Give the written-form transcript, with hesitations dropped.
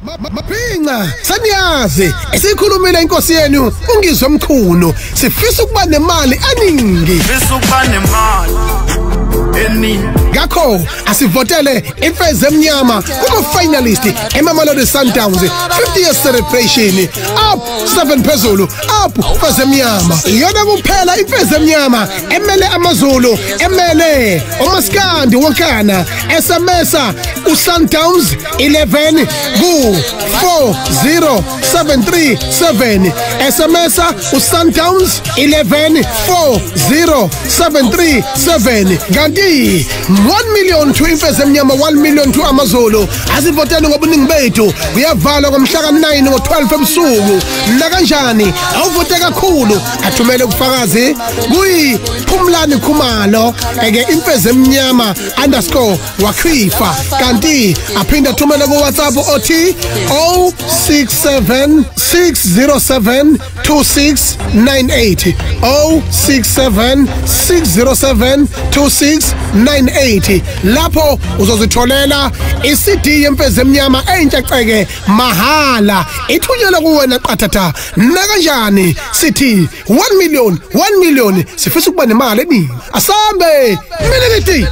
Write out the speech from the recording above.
Maphinga saniyazi esikhulumile inkosi yenu ungizwe mkhulu sifisa ukuba nemali eningi ngakho asivotele imfeze emnyama kuma finalist eMamelodi Sundowns 50 years celebration up 7 phezulu up imfeze emnyama iyona kuphela imfeze emnyama emele amaZulu emele uMaskandi wonkana SMS uSundowns 11 ku 40737 SMS uSundowns 11 40737 kanti 1 million to imfeze emnyama 1 million to amaZulu asivotele ngobuningi bethu kuyavalwa ngomhla ka9 ngo12 ebusuku la kanjani awuvote kakhulu athumele ubufakazi kuyi Phumlani Khumalo eke imfeze emnyama _wakhifa kanti aphinda athumele ku WhatsApp othi 0676072698 0676072698 lapho uzozitholela iCD yemfeze emnyama entsha mahala ithunyelwa kuwena qathatha na kanjani sithi 1 million sifisa ukuba nemali eningi asambe meleketi